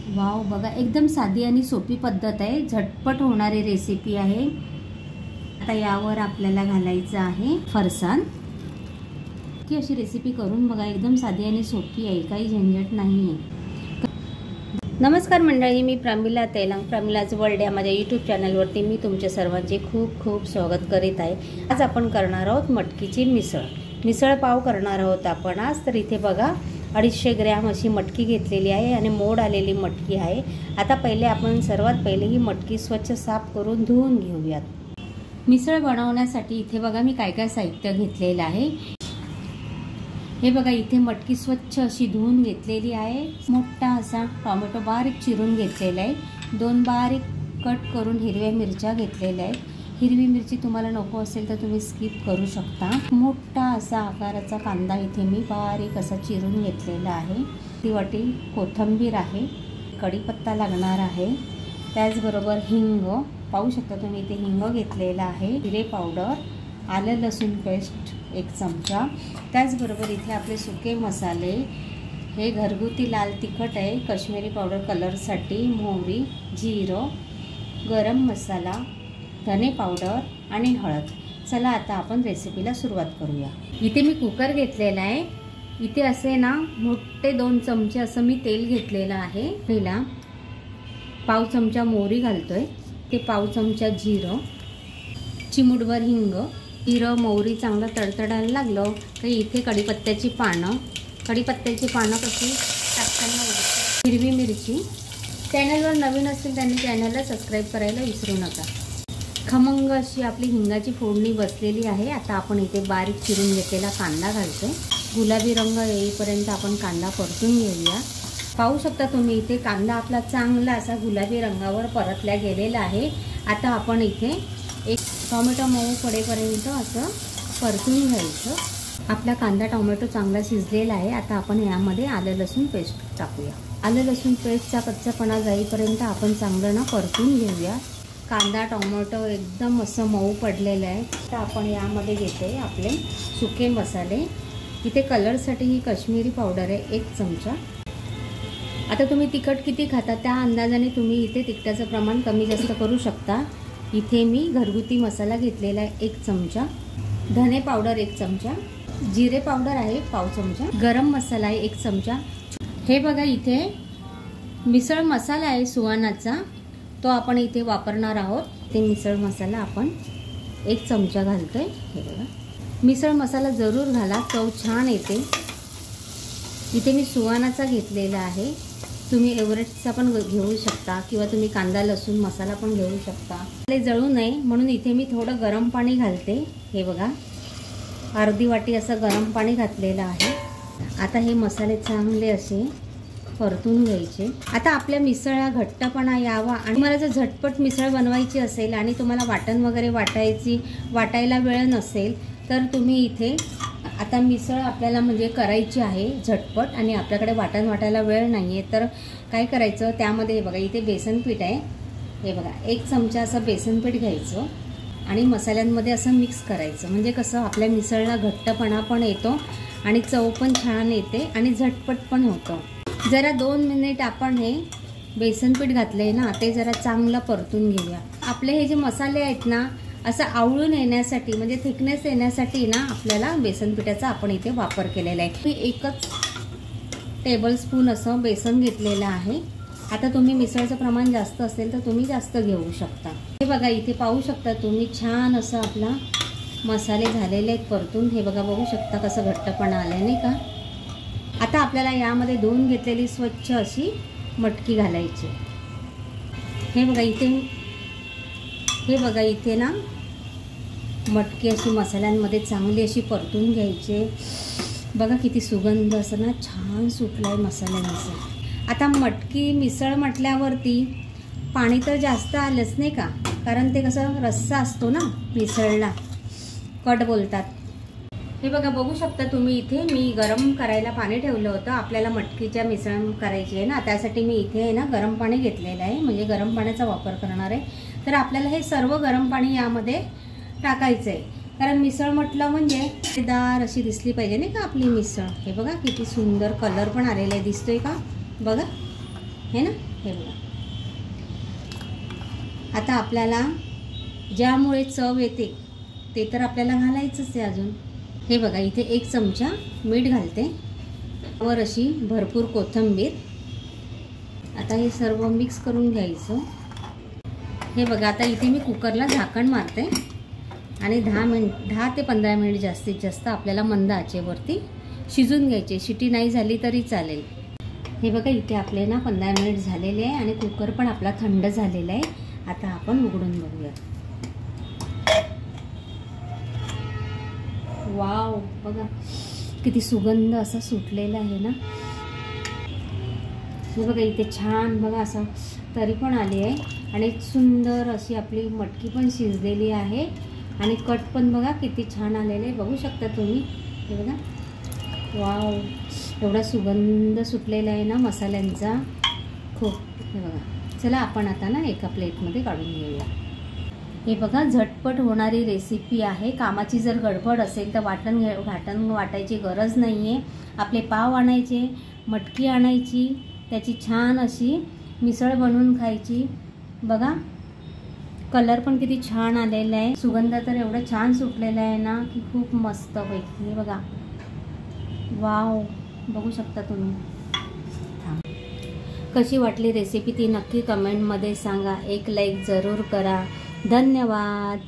Wow, बघा एकदम साधी आणि सोपी पद्धत आहे, झटपट होणारी रेसिपी आहे। आता यावर आपल्याला घालायचं आहे फरसाण। की अशी रेसिपी करून बघा, एकदम साधी आणि सोपी आहे, काही झंझट नाही आहे। नमस्कार मंडळी, मी प्रमिला तेलंग, प्रमिलाज वर्ल्ड या माझ्या यूट्यूब चॅनलवरती मी तुमच्या सर्वांचे खूप खूप स्वागत करीत आहे। आज आपण करणार आहोत मटकीची मिसळ पाव करणार आहोत आपण आज। तर इथे बघा 250 ग्रॅम अशी मटकी घेतलेली आहे आणि मोड आलेली मटकी आहे। आता पहिले आपण सर्वात पहिले ही मटकी स्वच्छ साफ करून धुवून घेऊयात। मिसळ बनवण्यासाठी इथे बघा मी काय काय साहित्य घेतलेलं आहे। हे बघा, इथे मटकी स्वच्छ अशी धुवून घेतलेली आहे। मोठा असा टोमॅटो बारीक चिरून घेतलेला आहे। 2 बारीक कट करून हिरव्या मिरच्या घेतलेल्या आहेत। हिरवी मिरची तुम्हाला नको असेल तर तुम्ही स्किप करू शकता। मोठा असा आकाराचा कांदा इथे मी बारीक असा चिरून घेतलेला आहे। ती वाटी कोथिंबीर आहे, कढीपत्ता लागणार आहे, त्याचबरोबर हिंग पाहू शकता तुम्ही, इथे हिंग घेतलेला आहे, जिरे पावडर, आलं लसूण पेस्ट 1 चमचा, त्याचबरोबर इथे आपले सुके मसाले, हे घरगुती लाल तिखट आहे, काश्मीरी पावडर कलरसाठी, मोहरी, जिरं, गरम मसाला, धने पावडर आणि हळद। चला आता आपण रेसिपीला सुरुवात करूया। इथे मी कुकर घेतलेला आहे। इथे असे ना मोठे 2 चमचे असं मी तेल घेतलेलं आहे। पहिला पाव चमचा मोहरी घालतोय, ते पाव चमचा जिरं, चिमूटभर हिंग, जिरं मोहरी चांगलं तडतडायला लागलं तर इथे कढीपत्त्याची पानं कशी टाकताना, हिरवी मिरची। चॅनलवर नवीन असतील त्यांनी चॅनलला सबस्क्राईब करायला विसरू नका। खमंग अशी आपली हिंगाची फोडणी बसलेली आहे। आता आपण इथे बारीक चिरून घेतलेला कांदा घालतोय। गुलाबी रंग येईपर्यंत आपण कांदा परतून घेऊया। पाहू शकता तुम्ही इथे कांदा आपला चांगला असा गुलाबी रंगावर परतला गेलेला आहे। आता आपण इथे एक टोमॅटो मऊ पडेपर्यंत असं परतून घ्यायचं। आपला कांदा टोमॅटो चांगला शिजलेला आहे। आता आपण यामध्ये आलं लसूण पेस्ट टाकूया। आलं लसूण पेस्टचा कच्चापणा जाईपर्यंत आपण चांगलं ना परतून घेऊया। कांदा टोमॅटो एकदम असं मऊ पडलेलं आहे। तर आपण यामध्ये घेते आपले सुके मसाले। इथे कलरसाठी ही काश्मीरी पावडर आहे 1 चमचा। आता तुम्ही तिखट किती खाता त्या अंदाजाने तुम्ही इथे तिखटाचं प्रमाण कमी जास्त करू शकता। इथे मी घरगुती मसाला घेतलेला आहे 1 चमचा, धने पावडर 1 चमचा, जिरे पावडर आहे पाव चमचा, गरम मसाला आहे 1 चमचा। हे बघा इथे मिसळ मसाला आहे सुहानाचा, तो आपण इथे वापरणार आहोत। ते मिसळ मसाला आपण 1 चमचा घालतोय। हे बघा, मिसळ मसाला जरूर घाला, चव छान येते। इथे मी सुहानाचा घेतलेला आहे, तुम्ही एव्हरेस्टचा पण घेऊ शकता किंवा तुम्ही कांदा लसूण मसाला पण घेऊ शकता। ते जळू नये म्हणून इथे मी थोडं गरम पाणी घालते। हे बघा, अर्धी वाटी असं गरम पाणी घातलेलं आहे। आता हे मसाले चांगले असे परतून घ्यायचे। आता आपल्या मिसळला घट्टपणा यावा आणि तुम्हाला जर झटपट मिसळ बनवायची असेल आणि तुम्हाला वाटण वगैरे वाटायला वेळ नसेल तर तुम्ही इथे आता मिसळ आपल्याला म्हणजे करायची आहे झटपट आणि आपल्याकडे वाटण वाटायला वेळ नाही आहे, तर काय करायचं, त्यामध्ये बघा इथे बेसन पीठ आहे। हे बघा 1 चमचा असं बेसन पीठ घ्यायचं आणि मसाल्यांमध्ये असं मिक्स करायचं। म्हणजे कसं आपल्या मिसळला घट्टपणा पण येतो आणि चव पण छान येते आणि झटपट पण होतं। जरा 2 मिनिट आपण हे बेसन पीठ घातलंय ना, ते जरा चांगलं परतून घेऊया। आपले हे जे मसाले आहेत ना असं आवळून येण्यासाठी म्हणजे थिकनेस येण्यासाठी ना आपल्याला बेसन पिठाचा आपण इथे वापर केलेला आहे। मी 1 टेबलस्पून असं बेसन घेतलेलं आहे। आता तुम्ही मिसळचं प्रमाण जास्त असेल तर तुम्ही जास्त घेऊ शकता। हे बघा इथे पाहू शकता तुम्ही, छान असं आपला मसाले झालेले आहेत परतून। हे बघा, बघू शकता कसं घट्टपणा आलं नाही का। आता आपल्याला यामध्ये धुवून घेतलेली स्वच्छ अशी मटकी घालायची। हे बघा इथे ना मटकी अशी मसाल्यांमध्ये चांगली अशी परतून घ्यायची। बघा किती सुगंध असं ना छान सुटलाय मसाल्यांचा। आता मटकी मिसळ म्हटल्यावरती पाणी तर जास्त आलंच नाही का, कारण ते कसं रस्सा असतो ना मिसळला, कट बोलतात। हे बघा, बघू शकता तुम्ही इथे मी गरम करायला पाणी ठेवलं होतं। आपल्याला मटकीच्या मिसळ करायची आहे ना, त्यासाठी मी इथे ना गरम पाणी घेतलेलं आहे, म्हणजे गरम पाण्याचा वापर करणार आहे। तर आपल्याला हे सर्व गरम पाणी यामध्ये टाकायचं आहे, कारण मिसळ म्हटलं म्हणजे दार अशी दिसली पाहिजे नाही का आपली मिसळ। हे बघा किती सुंदर कलर पण आलेला आहे, दिसतोय का बघा, हे ना हे बघा. आता आपल्याला ज्यामुळे चव येते ते तर आपल्याला घालायचंच आहे अजून. हे बघा, इथे 1 चमचा मीठ घालते, वर अशी भरपूर कोथिंबीर. आता हे सर्व मिक्स करून घ्यायचं. हे बघा, आता इथे मी कुकरला झाकण मारते आणि 10 ते 15 मिनिट जास्तीत जास्त आपल्याला मंद आचेवरती शिजून घ्यायचे. शिटी नाही झाली तरी चालेल. हे बघा, इथे आपले ना 15 मिनिट झालेले आहे आणि कुकर पण आपला थंड झालेला आहे. आता आपण उघडून बघूया. वाव, बघा किती सुगंध असा सुटलेला आहे ना. हे बघा, इथे छान बघा असं तरी पण आली आहे आणि सुंदर अशी आपली मटकी पण शिजलेली आहे आणि कट पण बघा किती छान आलेले आहे. बघू शकता तुम्ही. हे बघा, वाव, एवढा सुगंध सुटलेला आहे ना मसाल्यांचा खूप. हे बघा, चला आपण आता ना एका प्लेटमध्ये काढून घेऊया. हे बघा, झटपट होणारी रेसिपी आहे. कामाची जर गडबड असेल तर घाटण वाटायची गरज नाही आहे. आपले पाव आणायचे, मटकी आणायची, त्याची छान अशी मिसळ बनवून खायची. बघा, कलर पण किती छान आलेला आहे. सुगंध तर एवढा छान सुटलेला आहे ना की खूप मस्त पैकी. हे बघा, वाव, बघू शकता तुम्ही. कशी वाटली रेसिपी ती नक्की कमेंटमध्ये सांगा. एक लाईक जरूर करा. धन्यवाद.